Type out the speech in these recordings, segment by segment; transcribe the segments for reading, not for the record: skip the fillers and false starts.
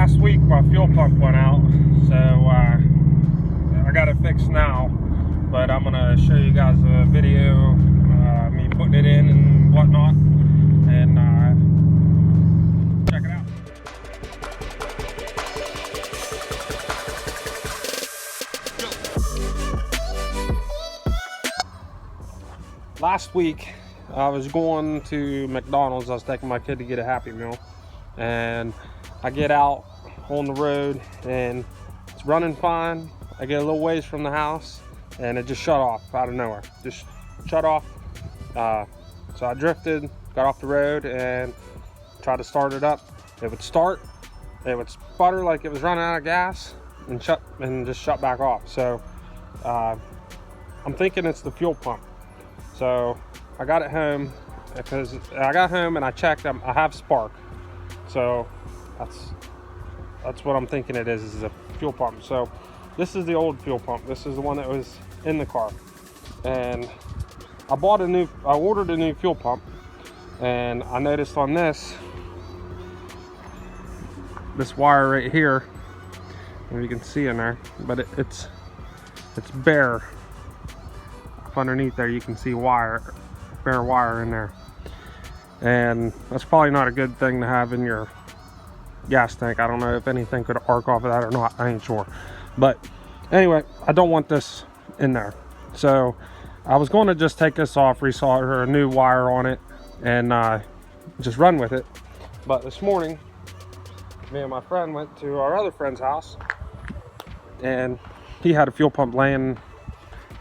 last week my fuel pump went out, so I got it fixed now, but I'm gonna show you guys a video, me putting it in and whatnot, and check it out. Last week I was going to McDonald's. I was taking my kid to get a Happy Meal, and I get out on the road and it's running fine. I get a little ways from the house and it just shut off out of nowhere. Just shut off. So I drifted, got off the road and tried to start it up. It would start, it would sputter like it was running out of gas and just shut back off. So I'm thinking it's the fuel pump. So I got it home, because I got home and I checked. I have spark, so that's what I'm thinking it is a fuel pump. So this is the old fuel pump. This is the one that was in the car, and I ordered a new fuel pump, and I noticed on this wire right here, if you can see in there, but it's bare. Underneath there you can see bare wire in there, and that's probably not a good thing to have in your gas tank. I don't know if anything could arc off of that or not, I ain't sure, but anyway, I don't want this in there. So I was going to just take this off, resolder a new wire on it, and just run with it. But this morning me and my friend went to our other friend's house, and he had a fuel pump laying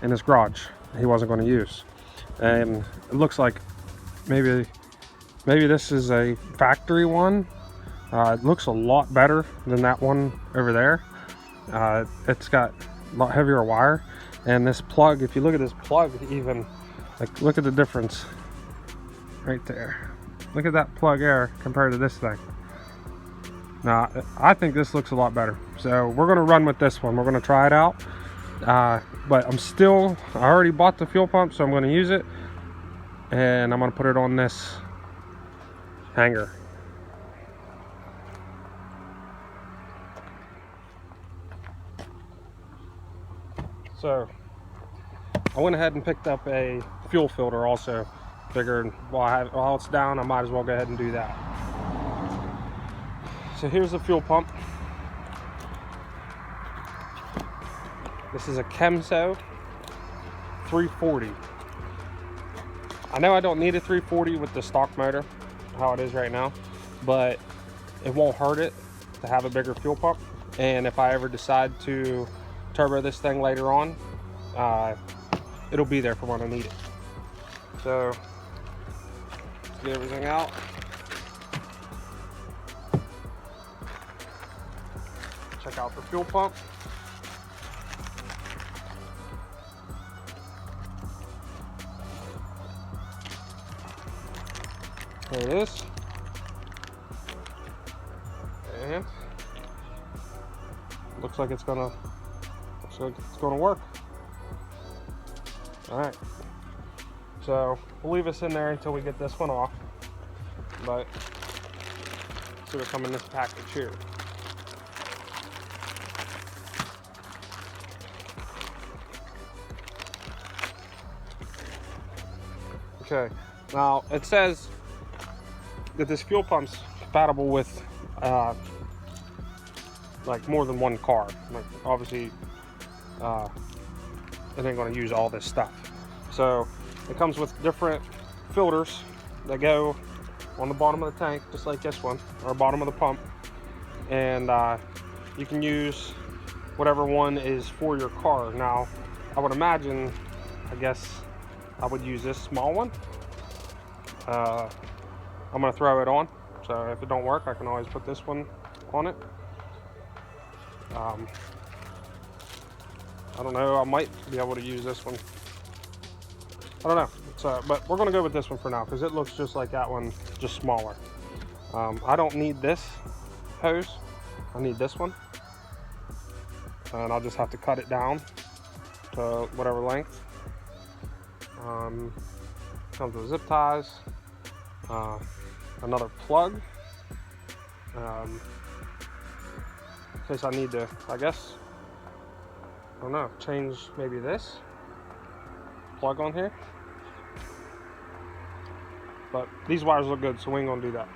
in his garage he wasn't going to use, and it looks like maybe this is a factory one. It looks a lot better than that one over there. It's got a lot heavier wire, and this plug, if you look at this plug, even like look at the difference right there. Look at that plug there compared to this thing. Now I think this looks a lot better, so we're going to run with this one. We're going to try it out. But I already bought the fuel pump, so I'm going to use it, and I'm going to put it on this hanger. So I went ahead and picked up a fuel filter also. Figured while it's down, I might as well go ahead and do that. So here's the fuel pump. This is a Kemso 340. I know I don't need a 340 with the stock motor, how it is right now, but it won't hurt it to have a bigger fuel pump. And if I ever decide to turbo this thing later on, it'll be there for when I need it. So let's get everything out. Check out the fuel pump. There it is, and looks like it's gonna work. All right, so we'll leave this in there until we get this one off, but see what comes in this package here. Okay, now it says that this fuel pump's compatible with like more than one car. Like obviously it ain't going to use all this stuff, so it comes with different filters that go on the bottom of the tank, just like this one, or bottom of the pump, and you can use whatever one is for your car. Now I would imagine, I guess I would use this small one. I'm going to throw it on, so if it don't work, I can always put this one on it. I don't know, I might be able to use this one. I don't know, but we're going to go with this one for now, because it looks just like that one, just smaller. I don't need this hose, I need this one, and I'll just have to cut it down to whatever length. Comes with zip ties, another plug, case I need to, I guess, I don't know, change maybe this plug on here. But these wires look good, so we ain't gonna do that.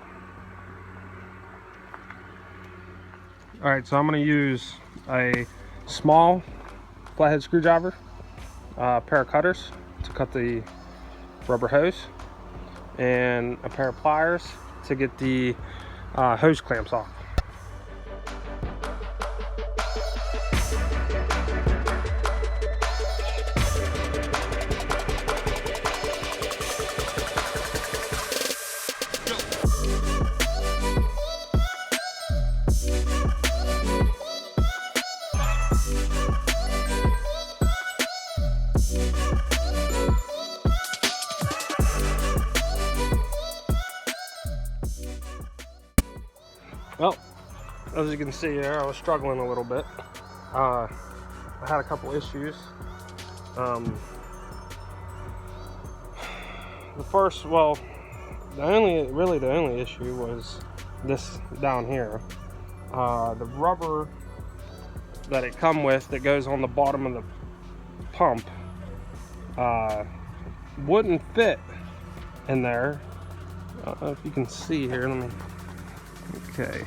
Alright, so I'm gonna use a small flathead screwdriver, a pair of cutters to cut the rubber hose, and a pair of pliers to get the hose clamps off. Well, as you can see here, I was struggling a little bit. I had a couple issues. The first, well, the only issue was this down here. The rubber that it come with that goes on the bottom of the pump wouldn't fit in there. I don't know if you can see here. Let me. Okay.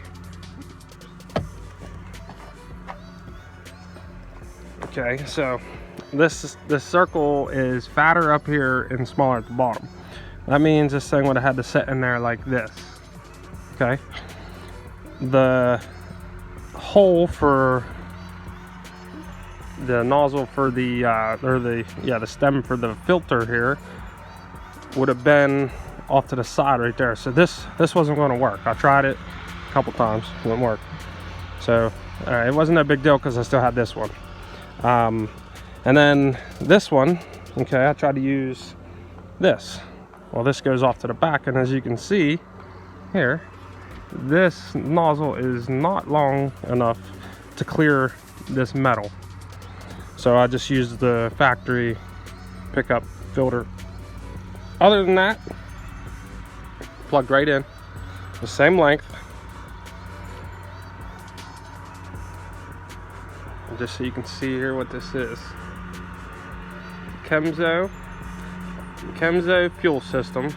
Okay, so this circle is fatter up here and smaller at the bottom. That means this thing would have had to sit in there like this. Okay. The hole for the nozzle for the the stem for the filter here would have been off to the side right there. So this wasn't going to work. I tried it a couple times, it wouldn't work. So it wasn't a big deal because I still had this one. And then this one, okay, I tried to use this. Well, this goes off to the back, and as you can see here, this nozzle is not long enough to clear this metal. So I just used the factory pickup filter. Other than that, plugged right in, the same length. And just so you can see here what this is. Kemso fuel system.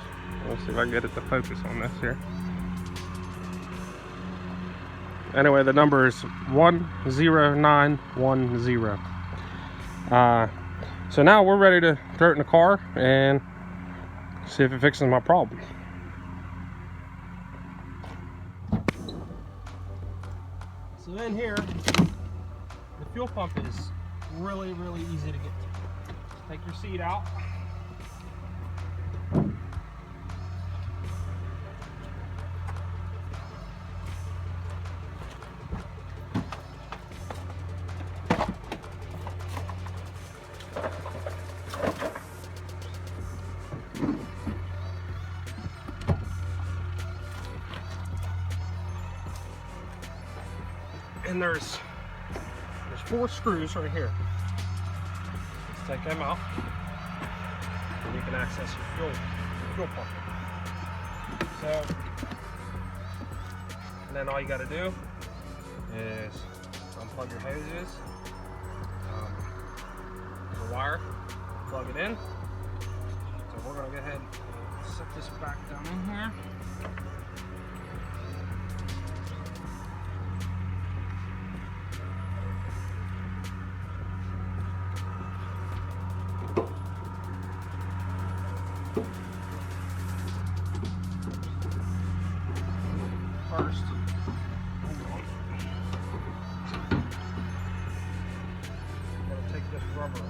Let's see if I can get it to focus on this here. Anyway, the number is 10910. So now we're ready to throw it in the car and see if it fixes my problem. So in here, the fuel pump is really easy to get to. Take your seat out. And there's 4 screws right here. Let's take them out, and you can access your fuel pump. So, and then all you got to do is unplug your hoses, the wire, plug it in. So we're gonna go ahead and set this back down in here. First, I'm going to take this rubber off.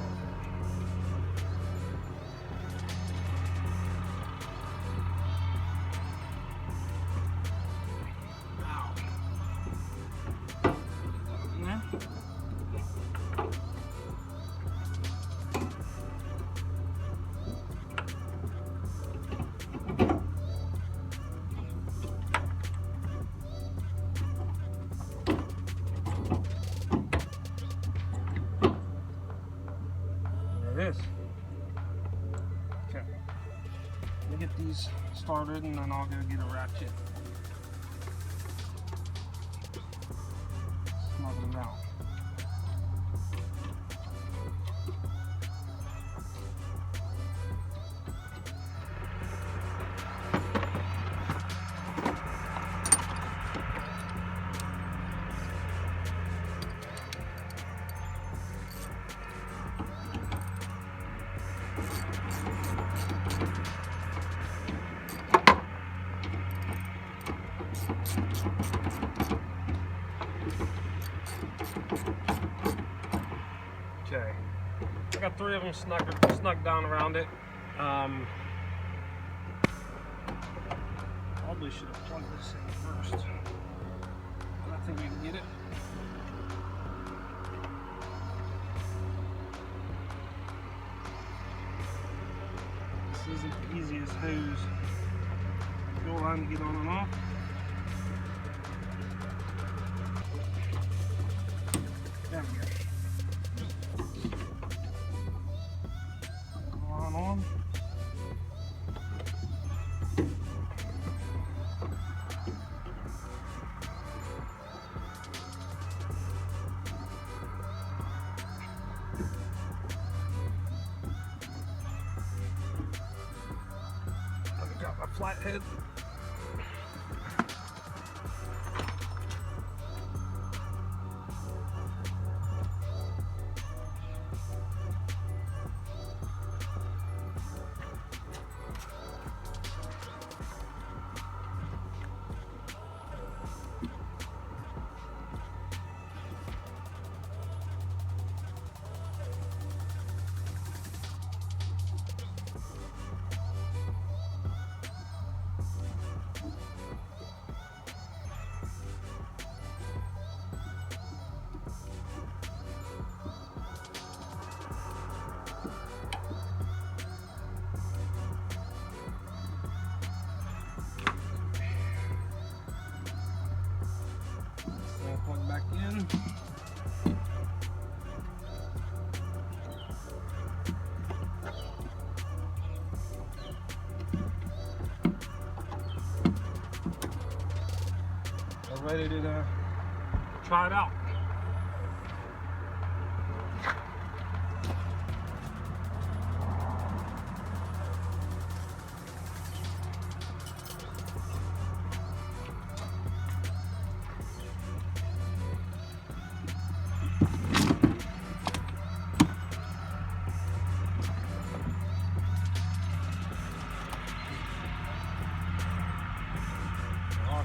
Is. Okay, let me get these started and then I'll go get a ratchet. Snug talking about. Okay, I got 3 of them snuck down around it. Probably should have plugged this in first, but I think we can get it. This isn't the easiest hose fuel line to get on and off. There we go. On. I've got my flathead. Plug back in. We're ready to try it out.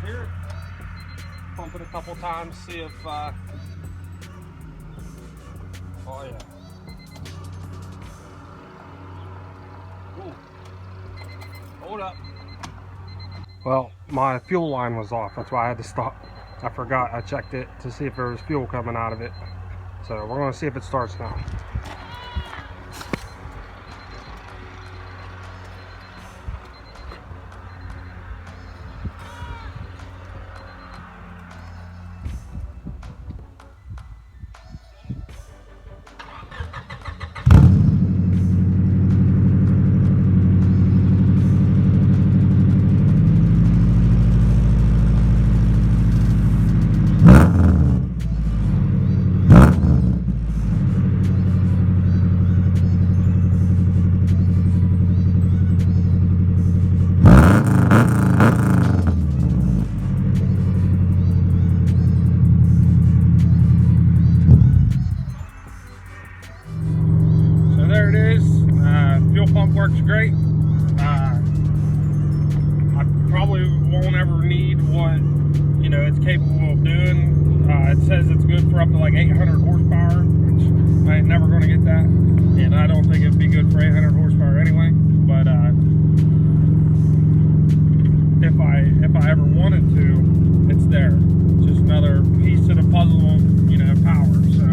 Hear it. Pump it a couple times, see if oh yeah. Ooh. Hold up. Well, my fuel line was off, that's why I had to stop. I forgot, I checked it to see if there was fuel coming out of it. So we're gonna see if it starts now. Pump works great. I probably won't ever need what it's capable of doing. It says it's good for up to like 800 horsepower, which I ain't never going to get that, and I don't think it'd be good for 800 horsepower anyway. But if I ever wanted to, it's there. It's just another piece of the puzzle, power. So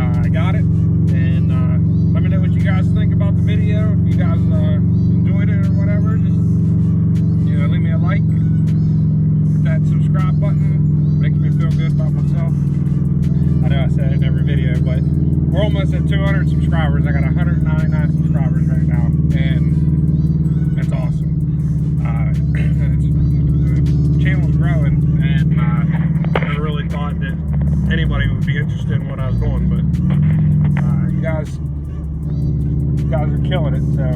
I got it, and let me know what you guys think about the video. If you guys enjoyed it or whatever, just leave me a like. Hit that subscribe button. Makes me feel good about myself. I know I said it in every video, but we're almost at 200 subscribers. I got 199 subscribers right now, and that's awesome. The channel's growing, and I never really thought that anybody interested in what I was doing, but you guys are killing it. So